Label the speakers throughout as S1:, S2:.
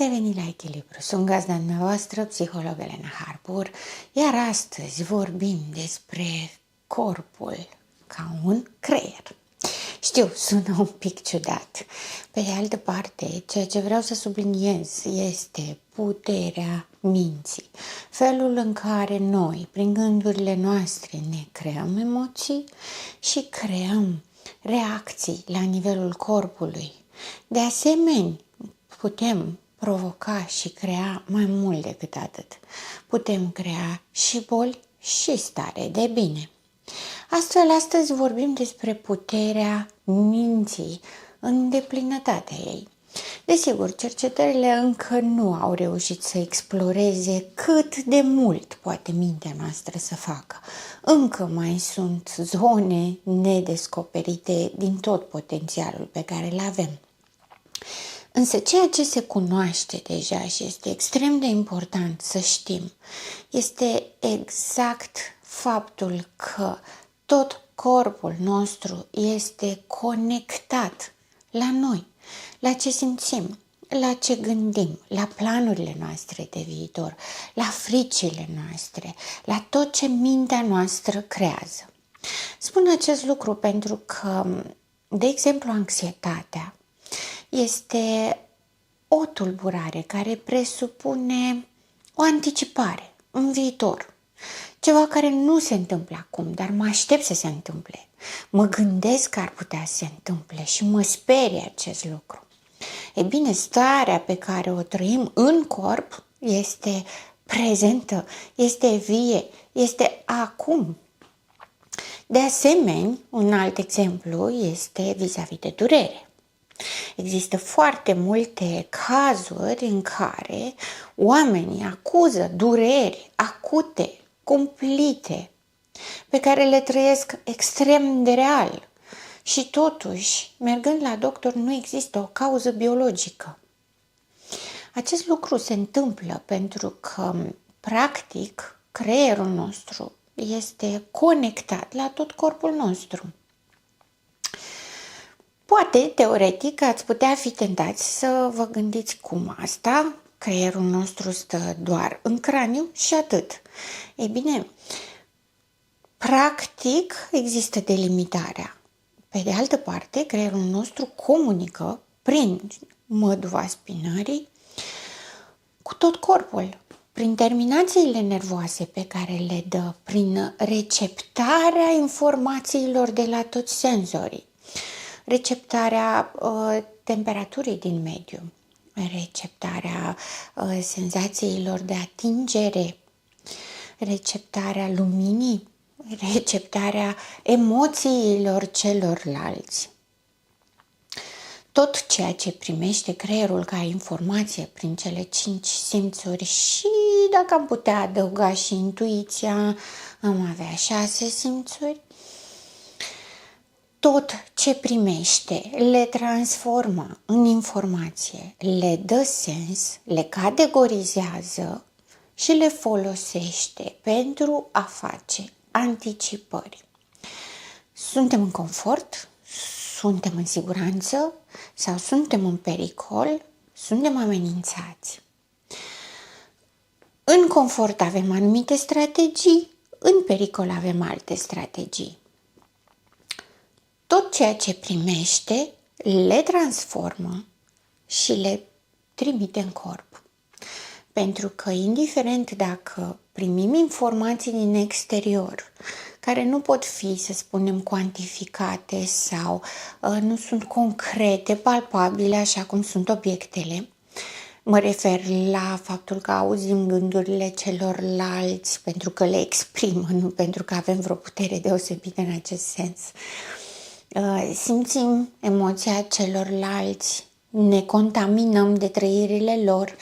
S1: revenit la Echilibru. Sunt gazda dumneavoastră, psiholog Elena Harpur, iar astăzi vorbim despre corpul ca un creier. Știu, sună un pic ciudat. Pe de altă parte, ceea ce vreau să subliniez este puterea minții. Felul în care noi, prin gândurile noastre, ne creăm emoții și creăm reacții la nivelul corpului. De asemenea, putem provoca și crea mai mult decât atât. Putem crea și boli și stare de bine. Astfel, astăzi vorbim despre puterea minții în deplinătatea ei. Desigur, cercetările încă nu au reușit să exploreze cât de mult poate mintea noastră să facă. Încă mai sunt zone nedescoperite din tot potențialul pe care îl avem. Însă ceea ce se cunoaște deja și este extrem de important să știm este exact faptul că tot corpul nostru este conectat la noi, la ce simțim, la ce gândim, la planurile noastre de viitor, la fricile noastre, la tot ce mintea noastră creează. Spun acest lucru pentru că, de exemplu, anxietatea este o tulburare care presupune o anticipare în viitor. Ceva care nu se întâmplă acum, dar mă aștept să se întâmple. Mă gândesc că ar putea să se întâmple și mă sperie acest lucru. E bine, starea pe care o trăim în corp este prezentă, este vie, este acum. De asemenea, un alt exemplu este vis-a-vis de durere. Există foarte multe cazuri în care oamenii acuză dureri acute, cumplite, pe care le trăiesc extrem de real. Și totuși, mergând la doctor, nu există o cauză biologică. Acest lucru se întâmplă pentru că, practic, creierul nostru este conectat la tot corpul nostru. Poate, teoretic, ați putea fi tentați să vă gândiți cum asta, creierul nostru stă doar în craniu și atât. Ei bine, practic există delimitarea. Pe de altă parte, creierul nostru comunică prin măduva spinării cu tot corpul, prin terminațiile nervoase pe care le dă, prin receptarea informațiilor de la toți senzorii, receptarea temperaturii din mediu, receptarea senzațiilor de atingere, receptarea luminii, receptarea emoțiilor celorlalți. Tot ceea ce primește creierul ca informație prin cele 5 simțuri și, dacă am putea adăuga și intuiția, am avea 6 simțuri, tot ce primește le transformă în informație, le dă sens, le categorizează și le folosește pentru a face anticipări. Suntem în confort? Suntem în siguranță? Sau suntem în pericol? Suntem amenințați? În confort avem anumite strategii, în pericol avem alte strategii. Tot ceea ce primește le transformă și le trimite în corp. Pentru că, indiferent dacă primim informații din exterior, care nu pot fi, să spunem, cuantificate sau nu sunt concrete, palpabile, așa cum sunt obiectele, mă refer la faptul că auzim gândurile celorlalți pentru că le exprimă, nu pentru că avem vreo putere deosebită în acest sens. Simțim emoția celorlalți, ne contaminăm de trăirile lor,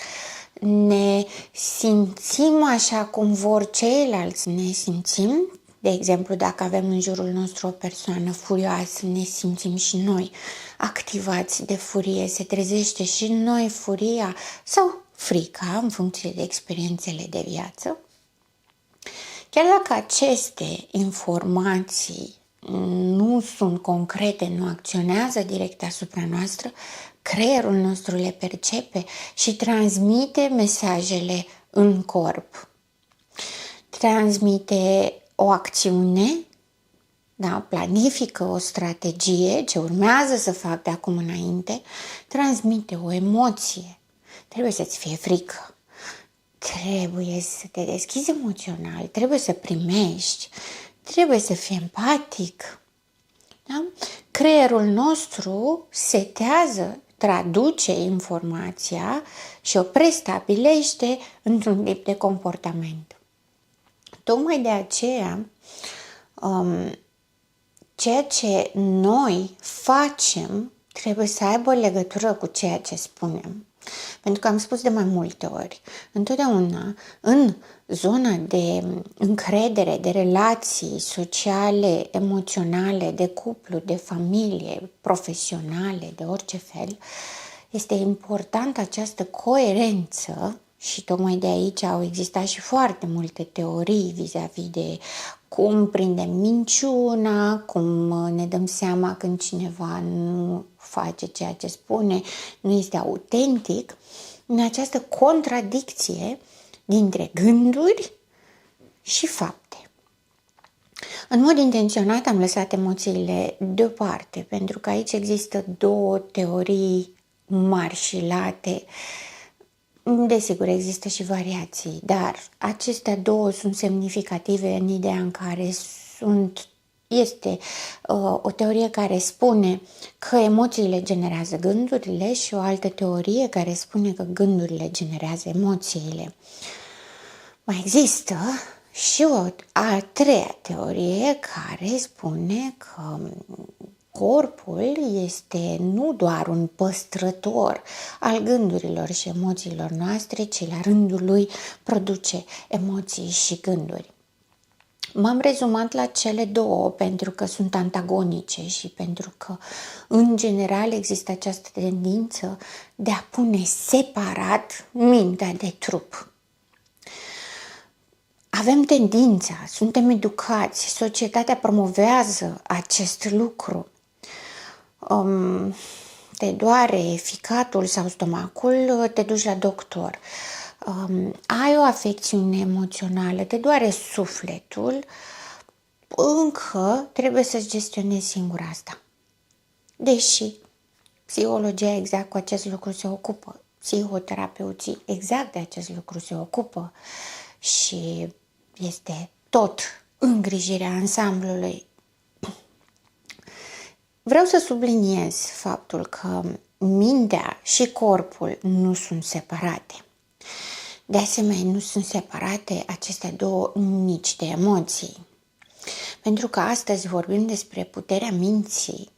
S1: ne simțim așa cum vor ceilalți, ne simțim. De exemplu, dacă avem în jurul nostru o persoană furioasă, ne simțim și noi activați de furie, se trezește și în noi furia sau frica, în funcție de experiențele de viață. Chiar dacă aceste informații nu sunt concrete, nu acționează direct asupra noastră, creierul nostru le percepe și transmite mesajele în corp. Transmite o acțiune, da, planifică o strategie ce urmează să fac de acum înainte, transmite o emoție. Trebuie să-ți fie frică, trebuie să te deschizi emoțional, trebuie să primești, trebuie să fii empatic. Da? Creierul nostru setează, traduce informația și o prestabilește într-un tip de comportament. Tocmai de aceea, ceea ce noi facem trebuie să aibă legătură cu ceea ce spunem. Pentru că am spus de mai multe ori, întotdeauna în zona de încredere, de relații sociale, emoționale, de cuplu, de familie, profesionale, de orice fel, este importantă această coerență și tocmai de aici au existat și foarte multe teorii vis-a-vis de cum prindem minciuna, cum ne dăm seama când cineva nu face ceea ce spune, nu este autentic, în această contradicție dintre gânduri și fapte. În mod intenționat am lăsat emoțiile deoparte, pentru că aici există două teorii mari și late. Desigur, există și variații, dar acestea două sunt semnificative în ideea în care este o teorie care spune că emoțiile generează gândurile și o altă teorie care spune că gândurile generează emoțiile. Mai există și o a treia teorie care spune că corpul este nu doar un păstrător al gândurilor și emoțiilor noastre, ci la rândul lui produce emoții și gânduri. M-am rezumat la cele două pentru că sunt antagonice și pentru că, în general, există această tendință de a pune separat mintea de trup. Avem tendința, suntem educați, societatea promovează acest lucru. Te doare ficatul sau stomacul, te duci la doctor. Ai o afecțiune emoțională, te doare sufletul, încă trebuie să-ți gestionezi singur asta. Deși psihologia exact cu acest lucru se ocupă, psihoterapeuții exact de acest lucru se ocupă și este tot îngrijirea ansamblului. Vreau să subliniez faptul că mintea și corpul nu sunt separate. De asemenea, nu sunt separate aceste două nici de emoții. Pentru că astăzi vorbim despre puterea minții,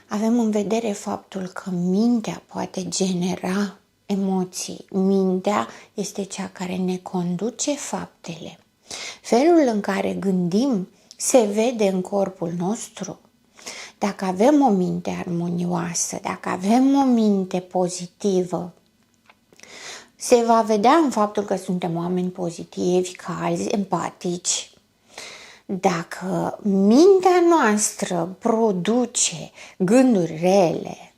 S1: avem în vedere faptul că mintea poate genera emoții. Mintea este cea care ne conduce faptele. Felul în care gândim se vede în corpul nostru. Dacă avem o minte armonioasă, dacă avem o minte pozitivă, se va vedea în faptul că suntem oameni pozitivi, calzi, empatici. Dacă mintea noastră produce gânduri rele,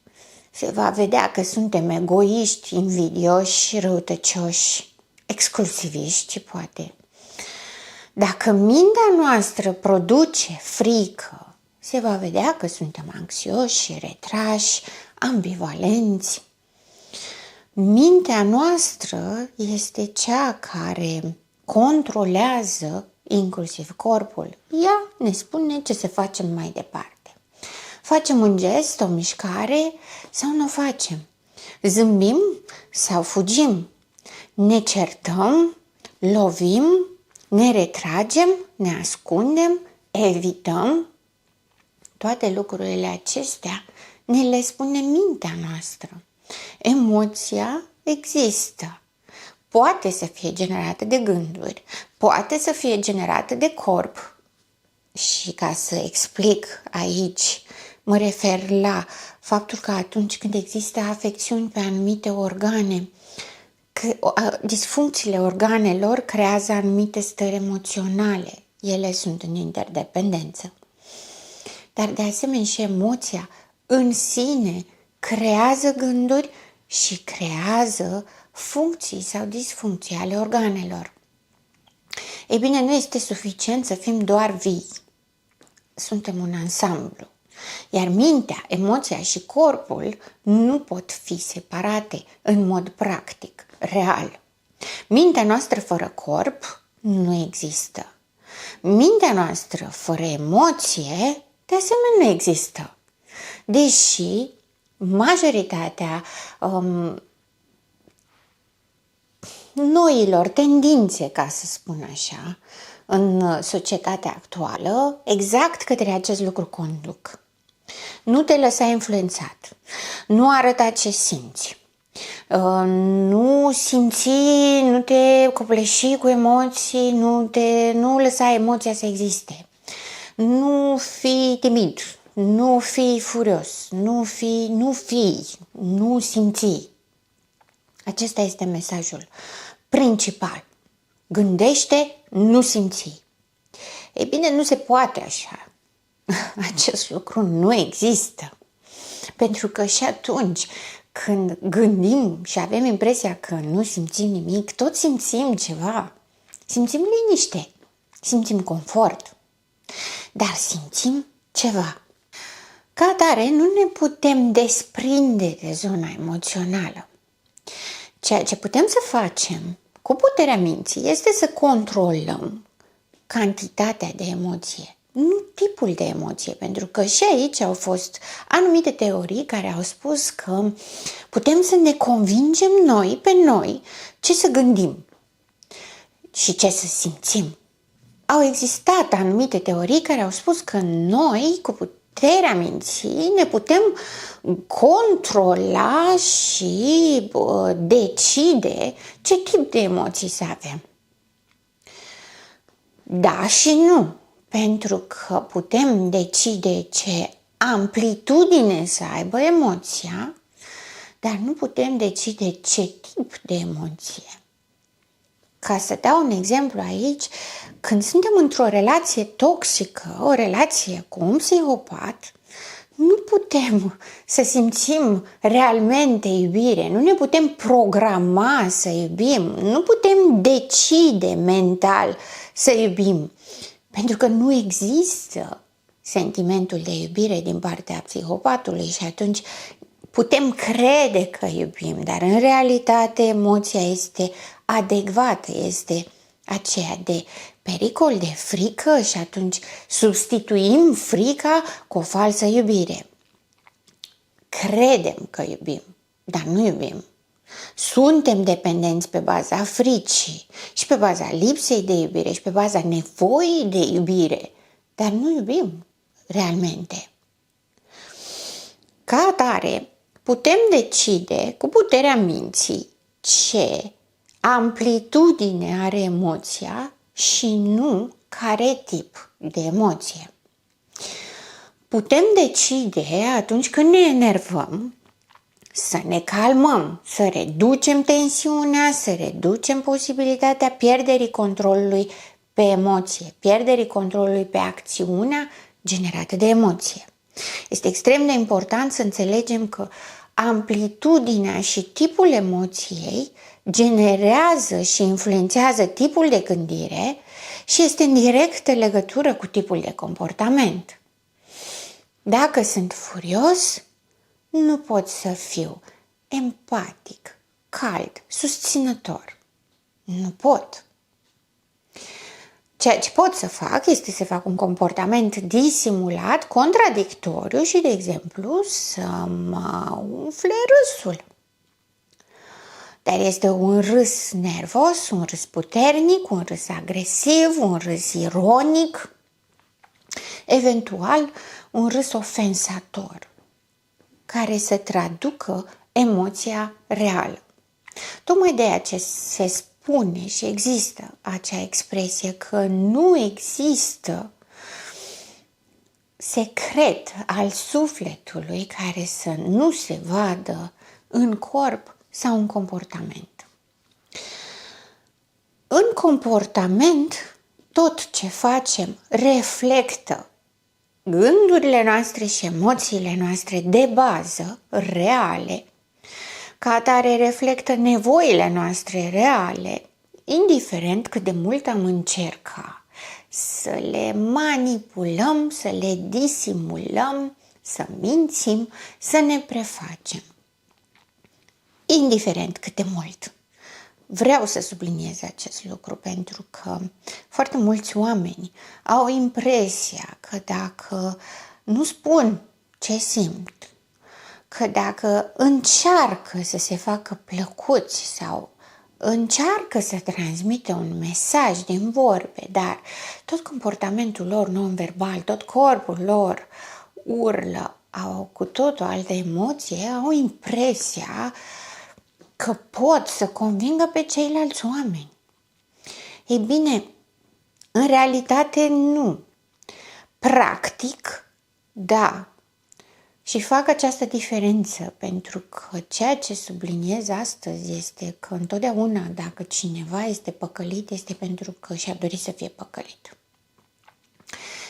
S1: se va vedea că suntem egoiști, invidioși, răutăcioși, exclusiviști, poate. Dacă mintea noastră produce frică, se va vedea că suntem anxioși, retrași, ambivalenți. Mintea noastră este cea care controlează inclusiv corpul. Ea ne spune ce să facem mai departe. Facem un gest, o mișcare sau nu o facem. Zâmbim sau fugim. Ne certăm, lovim, ne retragem, ne ascundem, evităm. Toate lucrurile acestea ne le spune mintea noastră. Emoția există. Poate să fie generată de gânduri, poate să fie generată de corp. Și ca să explic aici, mă refer la faptul că atunci când există afecțiuni pe anumite organe, disfuncțiile organelor creează anumite stări emoționale. Ele sunt în interdependență. Dar de asemenea și emoția în sine creează gânduri și creează funcții sau disfuncții ale organelor. Ei bine, nu este suficient să fim doar vii. Suntem un ansamblu. Iar mintea, emoția și corpul nu pot fi separate în mod practic, real. Mintea noastră fără corp nu există. Mintea noastră fără emoție, de asemenea, nu există. Deși majoritatea noilor tendințe, ca să spun așa, în societatea actuală, exact către acest lucru conduc. Nu te lăsa influențat, nu arăta ce simți, nu simți, nu te copleși cu emoții, nu lăsa emoția să existe, nu fi timid, nu fi furios, nu simți. Acesta este mesajul principal. Gândește, nu simți. Ei bine, nu se poate așa. Acest lucru nu există. Pentru că și atunci când gândim și avem impresia că nu simțim nimic, tot simțim ceva. Simțim liniște, simțim confort, dar simțim ceva. Ca atare, nu ne putem desprinde de zona emoțională. Ceea ce putem să facem cu puterea minții este să controlăm cantitatea de emoție, nu tipul de emoție, pentru că și aici au fost anumite teorii care au spus că putem să ne convingem noi pe noi ce să gândim și ce să simțim. Au existat anumite teorii care au spus că noi, cu puterea minții, ne putem controla și decide ce tip de emoții să avem. Da și nu, pentru că putem decide ce amplitudine să aibă emoția, dar nu putem decide ce tip de emoție. Ca să dau un exemplu aici, când suntem într-o relație toxică, o relație cu un psihopat, nu putem să simțim realmente iubire, nu ne putem programa să iubim, nu putem decide mental să iubim, pentru că nu există sentimentul de iubire din partea psihopatului și atunci putem crede că iubim, dar în realitate emoția este adecvată, este aceea de pericol, de frică și atunci substituim frica cu o falsă iubire. Credem că iubim, dar nu iubim. Suntem dependenți pe baza fricii și pe baza lipsei de iubire și pe baza nevoii de iubire, dar nu iubim realmente. Ca atare, putem decide cu puterea minții ce amplitudine are emoția și nu care tip de emoție. Putem decide atunci când ne enervăm să ne calmăm, să reducem tensiunea, să reducem posibilitatea pierderii controlului pe emoție, pierderii controlului pe acțiunea generată de emoție. Este extrem de important să înțelegem că amplitudinea și tipul emoției generează și influențează tipul de gândire și este în directă legătură cu tipul de comportament. Dacă sunt furios, nu pot să fiu empatic, cald, susținător. Nu pot. Ceea ce pot să fac este să fac un comportament disimulat, contradictoriu și, de exemplu, să mă umfle râsul. Dar este un râs nervos, un râs puternic, un râs agresiv, un râs ironic, eventual un râs ofensator, care să traducă emoția reală. Tocmai de aceea se spune și există acea expresie că nu există secret al sufletului care să nu se vadă în corp sau în comportament. În comportament, tot ce facem reflectă gândurile noastre și emoțiile noastre de bază, reale, ca atare reflectă nevoile noastre reale, indiferent cât de mult am încerca să le manipulăm, să le disimulăm, să mințim, să ne prefacem. Indiferent cât de mult. Vreau să subliniez acest lucru pentru că foarte mulți oameni au impresia că dacă nu spun ce simt, că dacă încearcă să se facă plăcuți sau încearcă să transmită un mesaj din vorbe, dar tot comportamentul lor non-verbal, tot corpul lor urlă, au cu tot o altă emoție, au impresia că pot să convingă pe ceilalți oameni. Ei bine, în realitate nu. Practic, da. Și fac această diferență pentru că ceea ce subliniez astăzi este că întotdeauna dacă cineva este păcălit, este pentru că și-a dorit să fie păcălit.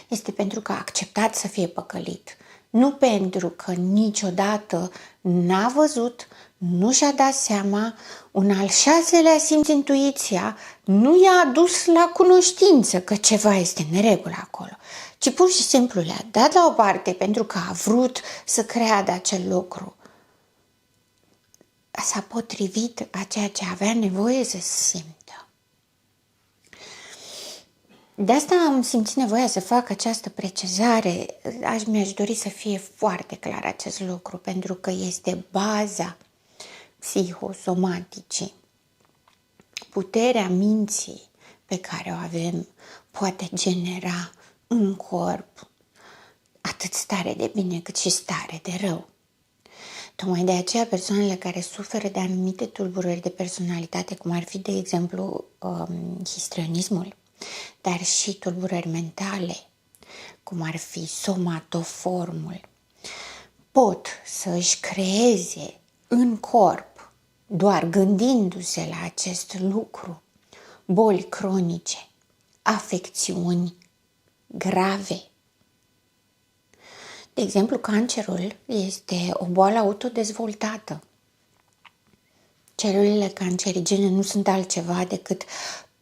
S1: Este pentru că a acceptat să fie păcălit. Nu pentru că niciodată n-a văzut, nu și-a dat seama, un al șaselea simț, intuiția, nu i-a adus la cunoștință că ceva este în neregulă acolo, ci pur și simplu le-a dat la o parte pentru că a vrut să creadă acel lucru. S-a potrivit a ceea ce avea nevoie să simtă. De asta am simțit nevoia să fac această precizare. Mi-aș dori să fie foarte clar acest lucru, pentru că este baza psihosomaticii. Puterea minții pe care o avem poate genera în corp atât stare de bine cât și stare de rău. Tocmai de aceea persoanele care suferă de anumite tulburări de personalitate, cum ar fi, de exemplu, histrionismul, dar și tulburări mentale, cum ar fi somatoformul, pot să își creeze în corp, doar gândindu-se la acest lucru, boli cronice, afecțiuni grave. De exemplu, cancerul este o boală autodezvoltată. Celulele cancerigene nu sunt altceva decât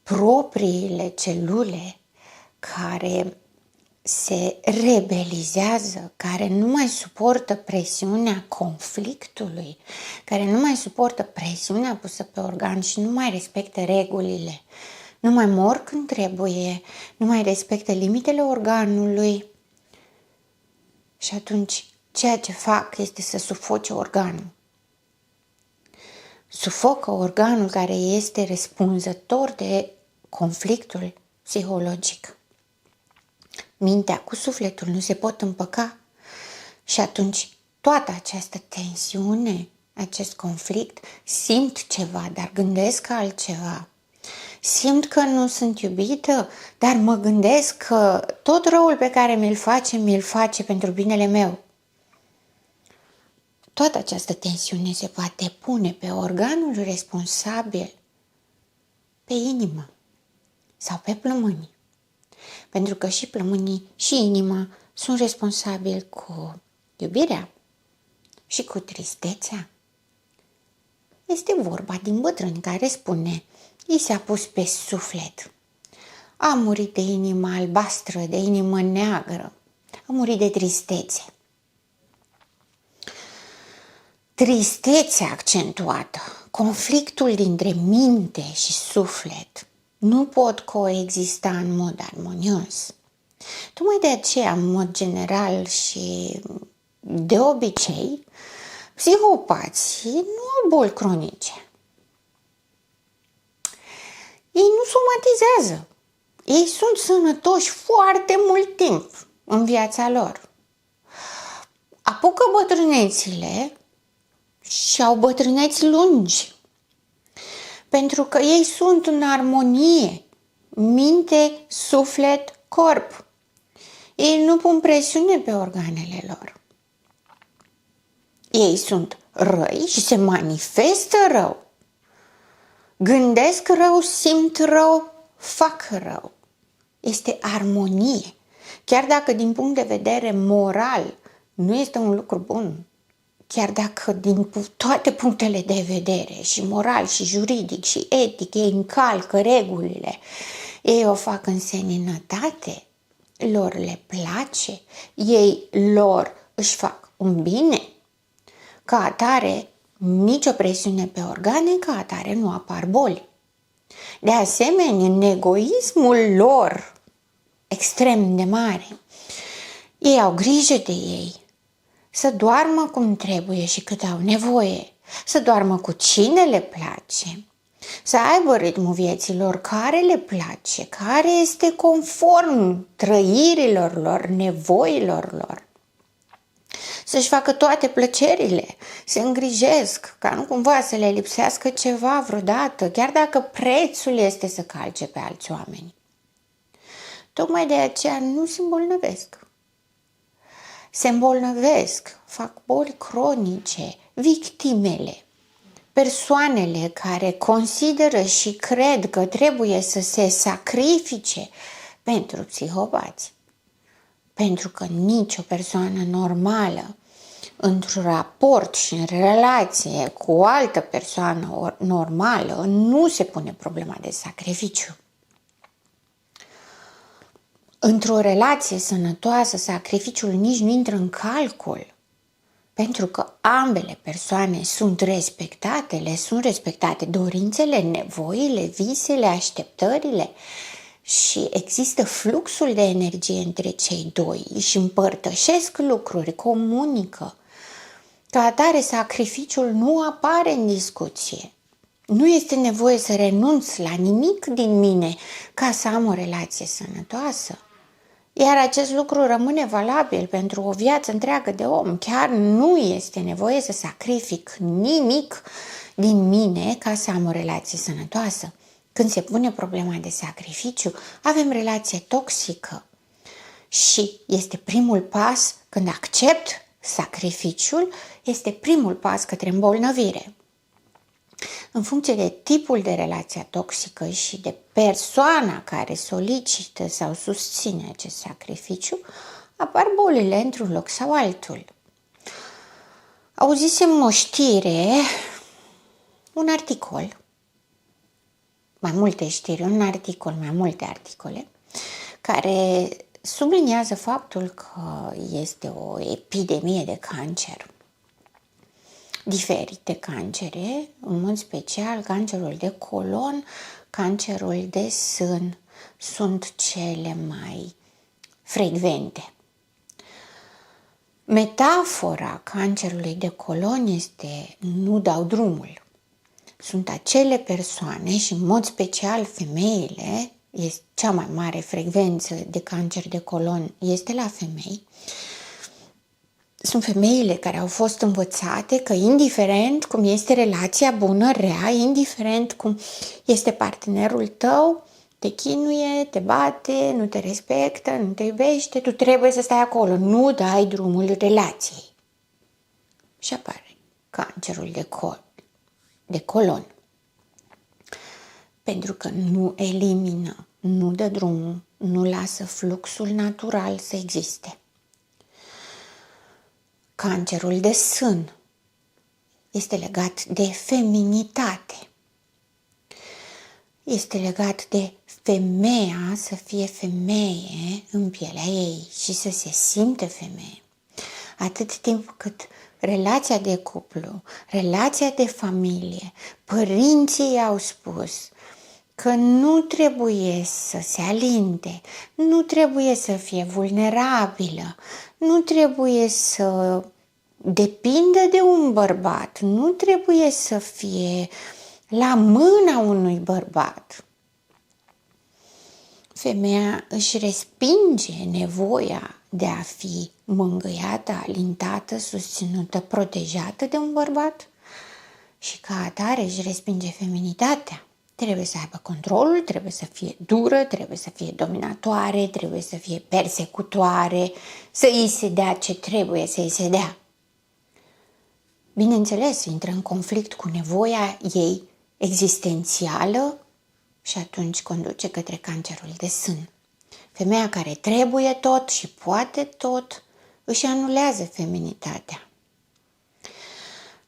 S1: propriile celule care se rebelizează, care nu mai suportă presiunea conflictului, care nu mai suportă presiunea pusă pe organ și nu mai respectă regulile. Nu mai mor când trebuie, nu mai respectă limitele organului și atunci ceea ce fac este să sufoce organul. Sufocă organul care este răspunzător de conflictul psihologic. Mintea cu sufletul nu se pot împăca și atunci toată această tensiune, acest conflict, simt ceva, dar gândesc altceva. Simt că nu sunt iubită, dar mă gândesc că tot răul pe care mi-l face pentru binele meu. Toată această tensiune se poate pune pe organul responsabil, pe inimă sau pe plămâni. Pentru că și plămânii și inima sunt responsabili cu iubirea și cu tristețea. Este vorba din bătrâni care spune, i s-a pus pe suflet. A murit de inimă albastră, de inimă neagră, a murit de tristețe. Tristețea accentuată, conflictul dintre minte și suflet nu pot coexista în mod armonios. Tocmai de aceea, în mod general și de obicei, psihopații nu au boli cronice. Ei nu somatizează. Ei sunt sănătoși foarte mult timp în viața lor. Apucă bătrânețile și au bătrâneți lungi. Pentru că ei sunt în armonie, minte, suflet, corp. Ei nu pun presiune pe organele lor. Ei sunt răi și se manifestă rău. Gândesc rău, simt rău, fac rău. Este armonie. Chiar dacă din punct de vedere moral nu este un lucru bun, chiar dacă din toate punctele de vedere, și moral, și juridic, și etic, ei încalcă regulile, ei o fac în seninătate, lor le place, ei lor își fac un bine, ca atare nicio presiune pe organe, ca atare nu apar boli. De asemenea, în egoismul lor extrem de mare, ei au grijă de ei, să doarmă cum trebuie și cât au nevoie, să doarmă cu cine le place, să aibă ritmul vieților care le place, care este conform trăirilor lor, nevoilor lor. Să-și facă toate plăcerile, se îngrijesc ca nu cumva să le lipsească ceva vreodată, chiar dacă prețul este să calce pe alți oameni. Tocmai de aceea nu se îmbolnăvesc. Se îmbolnăvesc, fac boli cronice, victimele, persoanele care consideră și cred că trebuie să se sacrifice pentru psihopați. Pentru că nicio persoană normală, într-un raport și în relație cu o altă persoană normală, nu se pune problema de sacrificiu. Într-o relație sănătoasă, sacrificiul nici nu intră în calcul, pentru că ambele persoane sunt respectate, le sunt respectate dorințele, nevoile, visele, așteptările și există fluxul de energie între cei doi, își împărtășesc lucruri, comunică. Ca atare, sacrificiul nu apare în discuție. Nu este nevoie să renunț la nimic din mine ca să am o relație sănătoasă. Iar acest lucru rămâne valabil pentru o viață întreagă de om. Chiar nu este nevoie să sacrific nimic din mine ca să am o relație sănătoasă. Când se pune problema de sacrificiu, avem relație toxică și este primul pas, când accept sacrificiul, este primul pas către îmbolnăvire. În funcție de tipul de relație toxică și de persoana care solicită sau susține acest sacrificiu, apar bolile într-un loc sau altul. Auzisem o știre, un articol, mai multe știri, un articol, mai multe articole, care subliniază faptul că este o epidemie de cancer. Diferite cancere, în mod special cancerul de colon, cancerul de sân, sunt cele mai frecvente. Metafora cancerului de colon este nu dau drumul. Sunt acele persoane și în mod special femeile, este cea mai mare frecvență de cancer de colon este la femei. Sunt femeile care au fost învățate că indiferent cum este relația bună, rea, indiferent cum este partenerul tău, te chinuie, te bate, nu te respectă, nu te iubește, tu trebuie să stai acolo, nu dai drumul relației. Și apare cancerul de colon. Pentru că nu elimină, nu dă drumul, nu lasă fluxul natural să existe. Cancerul de sân este legat de feminitate. Este legat de femeia să fie femeie în pielea ei și să se simte femeie. Atât timp cât relația de cuplu, relația de familie, părinții au spus că nu trebuie să se alinte, nu trebuie să fie vulnerabilă, nu trebuie să depindă de un bărbat, nu trebuie să fie la mâna unui bărbat. Femeia își respinge nevoia de a fi mângâiată, alintată, susținută, protejată de un bărbat și ca atare își respinge feminitatea. Trebuie să aibă controlul, trebuie să fie dură, trebuie să fie dominatoare, trebuie să fie persecutoare, să îi se dea ce trebuie să îi se dea. Bineînțeles, intră în conflict cu nevoia ei existențială și atunci conduce către cancerul de sân. Femeia care trebuie tot și poate tot își anulează feminitatea.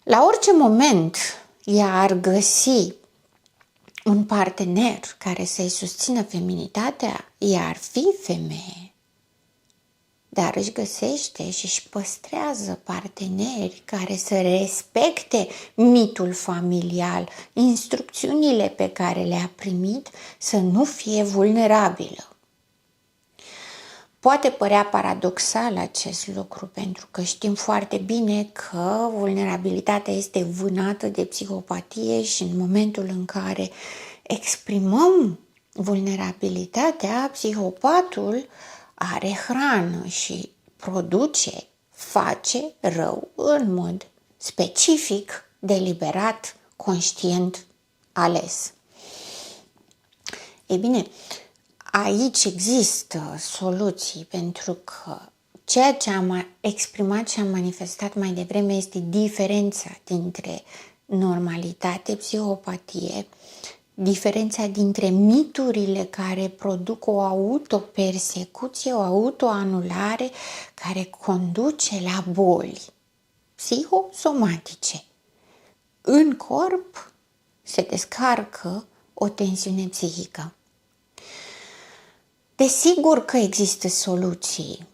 S1: La orice moment ea ar găsi un partener care să-i susțină feminitatea, ea ar fi femeie. Dar își găsește și își păstrează parteneri care să respecte mitul familial, instrucțiunile pe care le-a primit, să nu fie vulnerabilă. Poate părea paradoxal acest lucru, pentru că știm foarte bine că vulnerabilitatea este vânată de psihopatie și în momentul în care exprimăm vulnerabilitatea, psihopatul are hrană și face rău în mod specific, deliberat, conștient, ales. Ei bine, aici există soluții, pentru că ceea ce am exprimat și am manifestat mai devreme este diferența dintre normalitate, psihopatie, diferența dintre miturile care produc o autopersecuție, o autoanulare care conduce la boli psihosomatice. În corp se descarcă o tensiune psihică. Desigur că există soluții.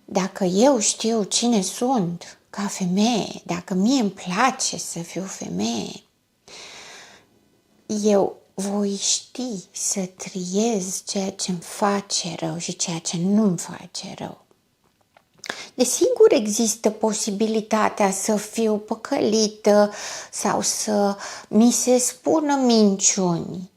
S1: Dacă eu știu cine sunt ca femeie, dacă mie îmi place să fiu femeie, eu voi ști să triez ceea ce îmi face rău și ceea ce nu îmi face rău. Desigur există posibilitatea să fiu păcălită sau să mi se spună minciuni.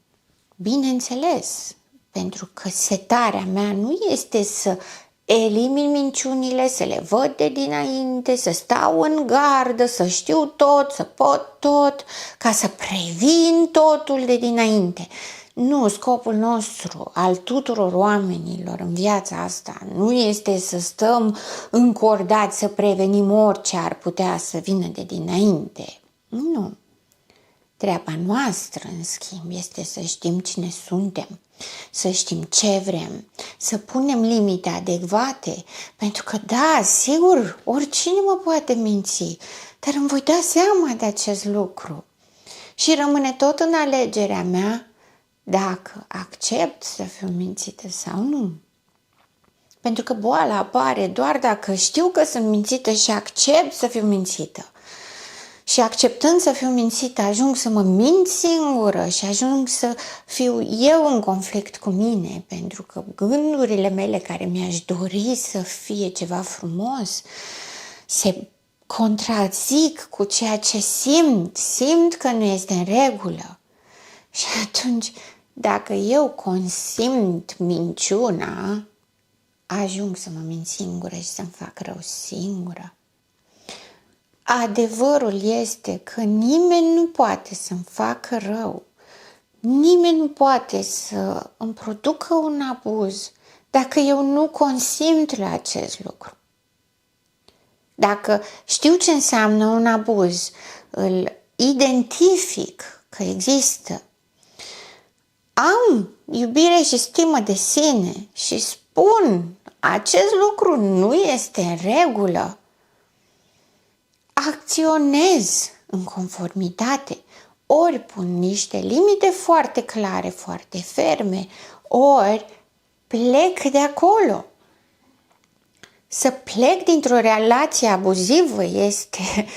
S1: Bineînțeles, pentru că setarea mea nu este să elimin minciunile, să le văd de dinainte, să stau în gardă, să știu tot, să pot tot, ca să previn totul de dinainte. Nu, scopul nostru, al tuturor oamenilor în viața asta, nu este să stăm încordați, să prevenim orice ar putea să vină de dinainte. Nu. Treaba noastră, în schimb, este să știm cine suntem, să știm ce vrem, să punem limite adecvate, pentru că, da, sigur, oricine mă poate minți, dar îmi voi da seama de acest lucru. Și rămâne tot în alegerea mea dacă accept să fiu mințită sau nu. Pentru că boala apare doar dacă știu că sunt mințită și accept să fiu mințită. Și acceptând să fiu mințită, ajung să mă mint singură și ajung să fiu eu în conflict cu mine, pentru că gândurile mele care mi-aș dori să fie ceva frumos se contrazic cu ceea ce simt că nu este în regulă. Și atunci, dacă eu consimt minciuna, ajung să mă mint singură și să-mi fac rău singură. Adevărul este că nimeni nu poate să-mi facă rău, nimeni nu poate să îmi producă un abuz dacă eu nu consimt la acest lucru. Dacă știu ce înseamnă un abuz, îl identific că există, am iubire și stimă de sine și spun acest lucru nu este în regulă, acționez în conformitate, ori pun niște limite foarte clare, foarte ferme, ori plec de acolo. Să plec dintr-o relație abuzivă este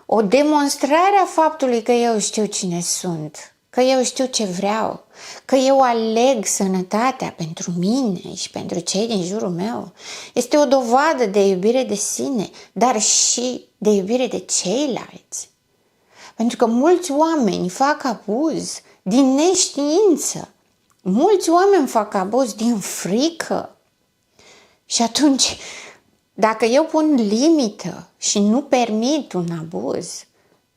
S1: o demonstrare a faptului că eu știu cine sunt, că eu știu ce vreau, că eu aleg sănătatea pentru mine și pentru cei din jurul meu. Este o dovadă de iubire de sine, dar și de iubire de ceilalți. Pentru că mulți oameni fac abuz din neștiință. Mulți oameni fac abuz din frică. Și atunci, dacă eu pun limită și nu permit un abuz,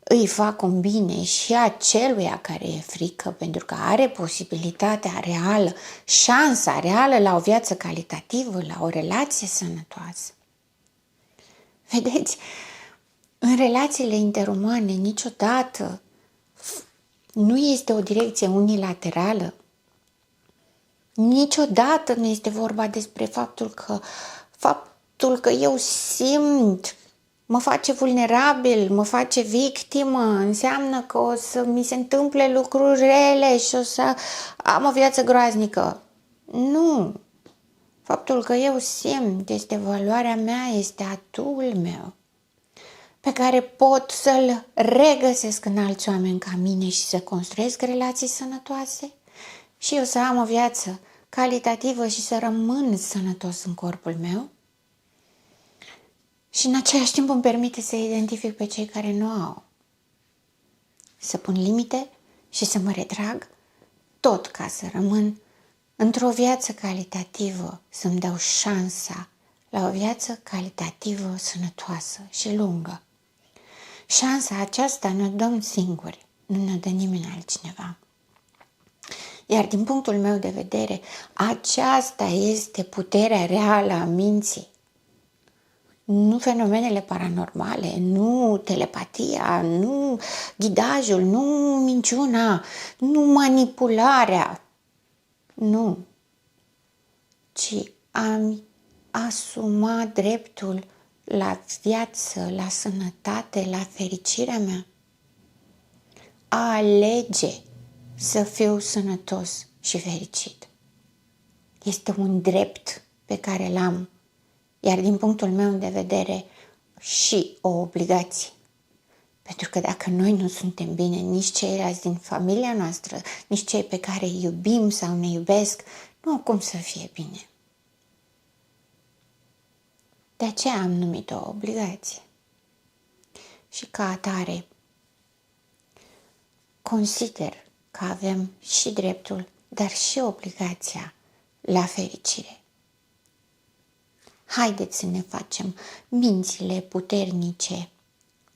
S1: îi fac un bine și aceluia care e frică, pentru că are posibilitatea reală, șansa reală la o viață calitativă, la o relație sănătoasă. Vedeți, în relațiile interumane niciodată nu este o direcție unilaterală. Niciodată nu este vorba despre faptul că eu simt, mă face vulnerabil, mă face victimă, înseamnă că o să mi se întâmple lucruri rele și o să am o viață groaznică. Nu! Faptul că eu simt este valoarea mea, este atul meu, pe care pot să-l regăsesc în alți oameni ca mine și să construiesc relații sănătoase și eu să am o viață calitativă și să rămân sănătos în corpul meu. Și în același timp îmi permite să identific pe cei care nu au. Să pun limite și să mă retrag, tot ca să rămân într-o viață calitativă, să-mi dau șansa la o viață calitativă, sănătoasă și lungă. Șansa aceasta ne-o dăm singuri, nu ne-o dă nimeni altcineva. Iar din punctul meu de vedere, aceasta este puterea reală a minții. Nu fenomenele paranormale, nu telepatia, nu ghidajul, nu minciuna, nu manipularea, nu, ci am asumat dreptul la viață, la sănătate, la fericirea mea. A alege să fiu sănătos și fericit. Este un drept pe care l-am, iar din punctul meu de vedere și o obligație. Pentru că dacă noi nu suntem bine, nici ceilalți din familia noastră, nici cei pe care îi iubim sau ne iubesc, nu au cum să fie bine. De aceea am numit-o obligație. Și ca atare, consider că avem și dreptul, dar și obligația la fericire. Haideți să ne facem mințile puternice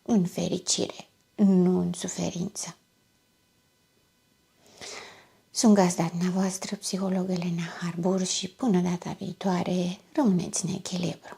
S1: în fericire, nu în suferință. Sunt gazda dumneavoastră, psiholog Elena Harbur, și până data viitoare, rămâneți în echilibru.